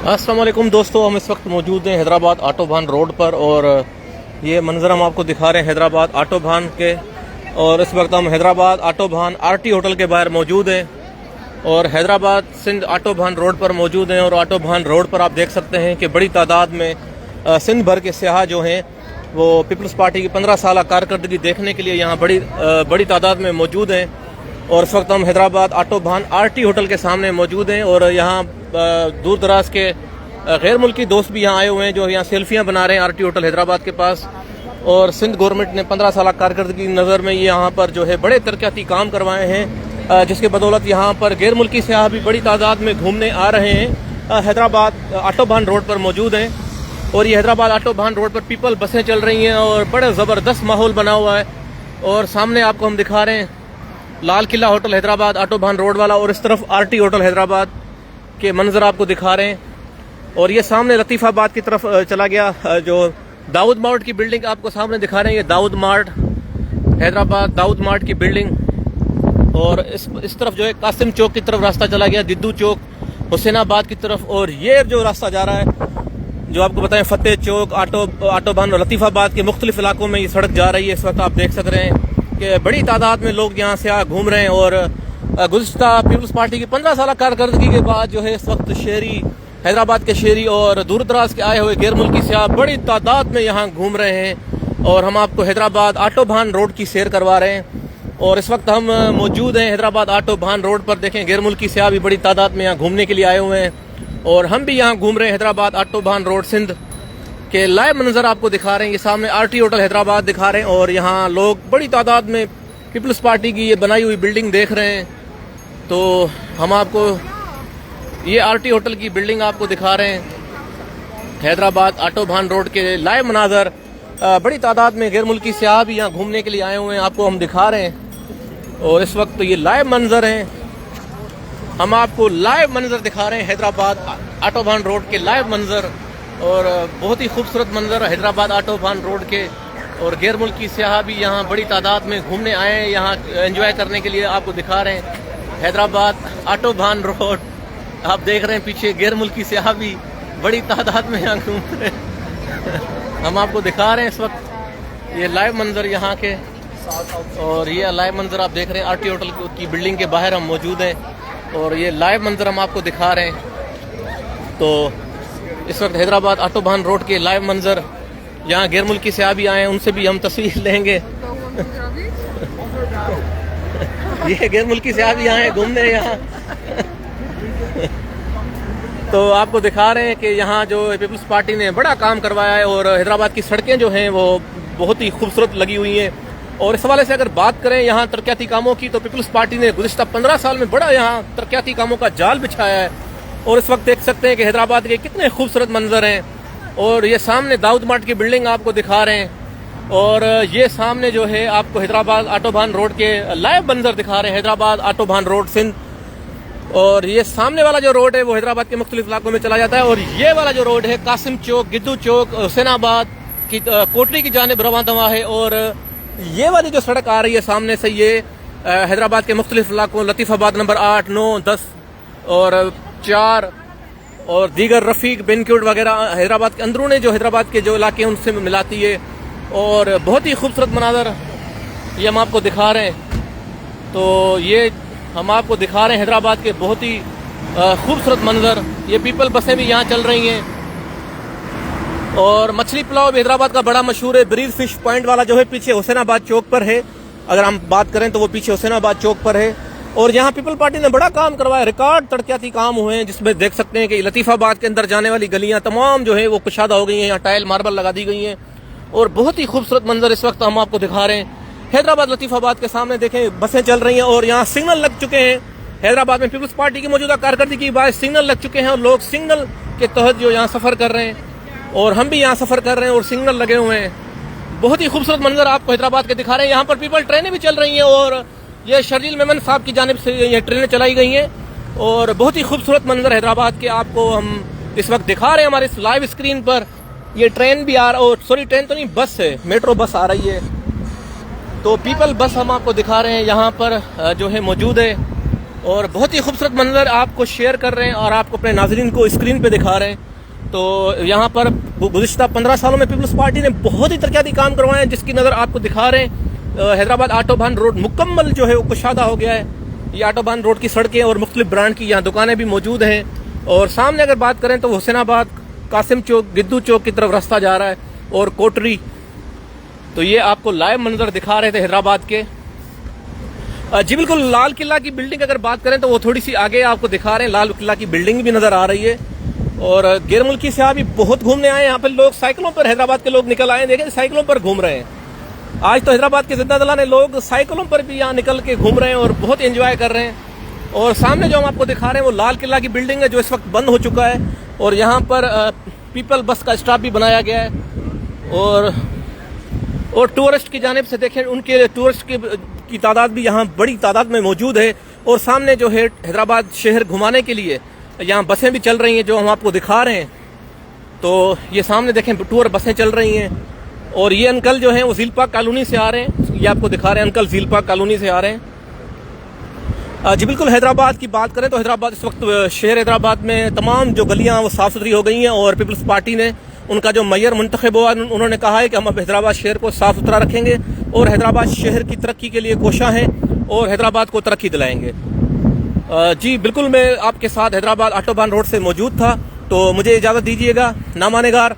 अस्सलाम वालेकुम दोस्तों, हम इस वक्त मौजूद हैं हैदराबाद ऑटोबान रोड पर और ये मंजर हम आपको दिखा रहे हैं हैदराबाद ऑटोबान के। और इस वक्त हम हैदराबाद ऑटोबान आरटी होटल के बाहर मौजूद हैं और हैदराबाद सिंध ऑटोबान रोड पर मौजूद हैं। और ऑटोबान रोड पर आप देख सकते हैं कि बड़ी तादाद में सिंध भर के सियाह जो हैं वो पीपल्स पार्टी की 15 साल कारकर्दगी देखने के लिए यहाँ बड़ी तादाद में मौजूद हैं। और इस वक्त हम हैदराबाद ऑटोबान आरटी होटल के सामने मौजूद हैं और यहाँ दूर दराज के गैर मुल्की दोस्त भी यहाँ आए हुए हैं जो यहाँ सेल्फियाँ बना रहे हैं आरटी होटल हैदराबाद के पास। और सिंध गवर्नमेंट ने 15 साल कारकर्दगी की नज़र में यहाँ पर जो है बड़े तरक्याती काम करवाए हैं, जिसके बदौलत यहाँ पर गैर मुल्की सियाह भी बड़ी तादाद में घूमने आ रहे हैं। हैदराबाद ऑटोबान रोड पर मौजूद हैं और ये हैदराबाद ऑटोबान रोड पर पीपल बसें चल रही हैं और बड़ा ज़बरदस्त माहौल बना हुआ है। और सामने आपको हम दिखा रहे हैं Lal Qila hotel Hyderabad autobahn road वाला और इस तरफ आरटी होटल हैदराबाद के मंजर आपको दिखा रहे हैं। और ये सामने लतीफ़ाबाद की तरफ चला गया, जो दाऊद मार्ट की बिल्डिंग आपको सामने दिखा रहे हैं, ये दाऊद मार्ट हैदराबाद दाऊद मार्ट की बिल्डिंग। और इस तरफ जो है कासिम चौक की तरफ रास्ता चला गया, जिद्दू चौक हुसैनाबाद की तरफ। और ये जो रास्ता जा रहा है जो आपको बताएं फतेह चौक ऑटोबान और लतीफ़ाबाद के मुख्तलिफ इलाकों में ये सड़क जा रही है। इस वक्त आप देख सक रहे हैं कि बड़ी तादाद में लोग यहाँ से घूम रहे हैं। और गुज़िश्ता पीपल्स पार्टी की 15 साल कारकर्दगी के बाद जो है इस वक्त शहरी हैदराबाद के शहरी और दूर दराज के आए हुए गैर मुल्की सियाह बड़ी तादाद में यहाँ घूम रहे हैं। और हम आपको हैदराबाद ऑटोबान रोड की सैर करवा रहे हैं। और इस वक्त हम मौजूद हैं हैदराबाद ऑटोबान रोड पर। देखें गैर मुल्की सियाह भी बड़ी तादाद में यहाँ घूमने के लिए आए हुए हैं और हम भी यहाँ घूम रहे हैं हैदराबाद ऑटोबान रोड सिंध के लाइव मंजर आपको दिखा रहे हैं। ये सामने आरटी होटल हैदराबाद दिखा रहे हैं और यहाँ लोग बड़ी तादाद में पीपल्स पार्टी की ये बनाई हुई बिल्डिंग देख रहे हैं। तो हम आपको ये आरटी होटल की बिल्डिंग आपको दिखा रहे हैं हैदराबाद ऑटोबान रोड के लाइव मनाजर। बड़ी तादाद में गैर मुल्की सियाह भी यहाँ घूमने के लिए आए हुए हैं, आपको हम दिखा रहे हैं। और इस वक्त ये लाइव मंजर हैं, हम आपको लाइव मंजर दिखा रहे हैं हैदराबाद ऑटोबान रोड के लाइव मंजर। और बहुत ही खूबसूरत मंजर हैदराबाद ऑटोबान रोड के। और गैर मुल्की सियाह भी यहाँ बड़ी तादाद में घूमने आए हैं, यहाँ एंजॉय करने के लिए आपको दिखा रहे हैं हैदराबाद ऑटोबान रोड। आप देख रहे हैं पीछे गैर मुल्की सियाह भी बड़ी तादाद में यहाँ घूम रहे हैं। हम आपको दिखा रहे हैं इस वक्त ये लाइव मंजर यहाँ के। और ये लाइव मंजर आप देख रहे हैं आरटी होटल की बिल्डिंग के बाहर हम मौजूद हैं और ये लाइव मंजर हम आपको दिखा रहे हैं। तो इस वक्त हैदराबाद ऑटोबान रोड के लाइव मंजर, यहाँ गैर मुल्की सियाह भी आए हैं, उनसे भी हम तस्वीर लेंगे। ये गैर मुल्की सियाह भी आए हैं घूमने यहाँ। तो आपको दिखा रहे हैं कि यहाँ जो पीपल्स पार्टी ने बड़ा काम करवाया है और हैदराबाद की सड़कें जो हैं वो बहुत ही खूबसूरत लगी हुई हैं। और इस हवाले से अगर बात करें यहाँ तरक्याती कामों की, तो पीपल्स पार्टी ने गुज़िश्ता 15 साल में बड़ा यहाँ तरक्याती कामों का जाल बिछाया है। और इस वक्त देख सकते हैं कि हैदराबाद के कितने खूबसूरत मंजर हैं। और ये सामने दाऊद मार्ट की बिल्डिंग आपको दिखा रहे हैं और ये सामने जो है आपको हैदराबाद ऑटोबान रोड के लाइव मंजर दिखा रहे हैं हैदराबाद ऑटोबान रोड सिंध। और ये सामने वाला जो रोड है वो हैदराबाद के मुख्तलिफ इलाकों में चला जाता है। और ये वाला जो रोड है कासिम चौक, जिद्दू चौक, हुसैनाबाद की कोटली की जानिब रवां दवा है। और ये वाली जो सड़क आ रही है सामने से ये हैदराबाद के मुख्तलिफ इलाकों लतीफ़ाबाद नंबर 8, 9, 10 और 4 और दीगर रफ़ीक बेनक्यूट वगैरह हैदराबाद के अंदरूनी जो हैदराबाद के जो इलाके हैं उनसे मिलाती है। और बहुत ही खूबसूरत मनाजर ये हम आपको दिखा रहे हैं। तो ये हम आपको दिखा रहे हैं हैदराबाद के बहुत ही खूबसूरत मंजर। ये पीपल बसें भी यहाँ चल रही हैं। और मछली पुलाव भी हैदराबाद का बड़ा मशहूर है। ब्रीज फिश पॉइंट वाला जो है पीछे हुसैनाबाद चौक पर है, अगर हम बात करें तो वो पीछे हुसैनाबाद चौक पर है। और यहाँ पीपल पार्टी ने बड़ा काम करवाया, रिकॉर्ड तरक्याती काम हुए हैं, जिसमें देख सकते हैं कि लतीफ़ाबाद के अंदर जाने वाली गलियाँ तमाम जो है वो कुशादा हो गई हैं, यहाँ टाइल मार्बल लगा दी गई हैं। और बहुत ही खूबसूरत मंजर इस वक्त हम आपको दिखा रहे हैं हैदराबाद लतीफ़ाबाद के सामने। देखें बसें चल रही हैं और यहाँ सिग्नल लग चुके हैं। हैदराबाद में पीपल्स पार्टी की मौजूदा कारकर्दगी के बाद सिग्नल लग चुके हैं और लोग सिग्नल के तहत जो यहाँ सफ़र कर रहे हैं और हम भी यहाँ सफ़र कर रहे हैं और सिग्नल लगे हुए हैं। बहुत ही खूबसूरत मंजर आपको हैदराबाद के दिखा रहे हैं। यहाँ पर पीपल ट्रेनें भी चल रही हैं और ये शर्जील मेमन साहब की जानिब से ये ट्रेनें चलाई गई हैं। और बहुत ही खूबसूरत मंजर हैदराबाद के आपको हम इस वक्त दिखा रहे हैं हमारे इस लाइव स्क्रीन पर। ये ट्रेन भी आ रहा, सॉरी ट्रेन तो नहीं, बस है, मेट्रो बस आ रही है। तो पीपल बस हम आपको दिखा रहे हैं यहाँ पर जो है मौजूद है। और बहुत ही खूबसूरत मंजर आपको शेयर कर रहे हैं और आपको अपने नाजरीन को स्क्रीन पे दिखा रहे हैं। तो यहाँ पर गुज़िश्ता 15 सालों में पीपल्स पार्टी ने बहुत ही तरक्याती काम करवाए हैं, जिसकी नज़र आपको दिखा रहे हैं। हैदराबाद आटोबान रोड मुकम्मल जो है वो कुशादा हो गया है। ये आटोबान रोड की सड़कें और मुख्तलिफ ब्रांड की यहाँ दुकानें भी मौजूद हैं। और सामने अगर बात करें तो हुसैनाबाद, कासिम चौक, गिद्दू चौक की तरफ रास्ता जा रहा है और कोटरी। तो ये आपको लाइव मंजर दिखा रहे थे हैदराबाद के। जी बिल्कुल, लाल किला की बिल्डिंग अगर बात करें तो वो थोड़ी सी आगे आपको दिखा रहे हैं। लाल किला की बिल्डिंग भी नजर आ रही है। और गैर मुल्की से भी बहुत घूमने आए यहाँ पे लोग। साइकिलों पर हैदराबाद के लोग निकल आए, देखें साइकिलों पर घूम रहे हैं। आज तो हैदराबाद के जिंदा ने लोग साइकिलों पर भी यहाँ निकल के घूम रहे हैं और बहुत एंजॉय कर रहे हैं। और सामने जो हम आपको दिखा रहे हैं वो लाल किला की बिल्डिंग है, जो इस वक्त बंद हो चुका है। और यहाँ पर पीपल बस का स्टॉप भी बनाया गया है। और टूरिस्ट की जानिब से देखें, उनके टूरिस्ट की तादाद भी यहाँ बड़ी तादाद में मौजूद है। और सामने जो है हैदराबाद शहर घुमाने के लिए यहाँ बसें भी चल रही हैं, जो हम आपको दिखा रहे हैं। तो ये सामने देखें टूर बसें चल रही हैं। और ये अंकल जो हैं वो झील पार्क कॉलोनी से आ रहे हैं। ये आपको दिखा रहे हैं, अंकल झील पार्क कॉलोनी से आ रहे हैं। जी बिल्कुल, हैदराबाद की बात करें तो हैदराबाद इस वक्त शहर हैदराबाद में तमाम जो गलियाँ वो साफ़ सुथरी हो गई हैं। और पीपल्स पार्टी ने उनका जो मेयर मुंतखब हुआ, उन्होंने कहा है कि हम अब हैदराबाद शहर को साफ़ सुथरा रखेंगे और हैदराबाद शहर की तरक्की के लिए कोशा हैं और हैदराबाद को तरक्की दिलाएंगे। जी बिल्कुल, मैं आपके साथ हैदराबाद आटोबान रोड से मौजूद था। तो मुझे इजाज़त दीजिएगा। नामानेगार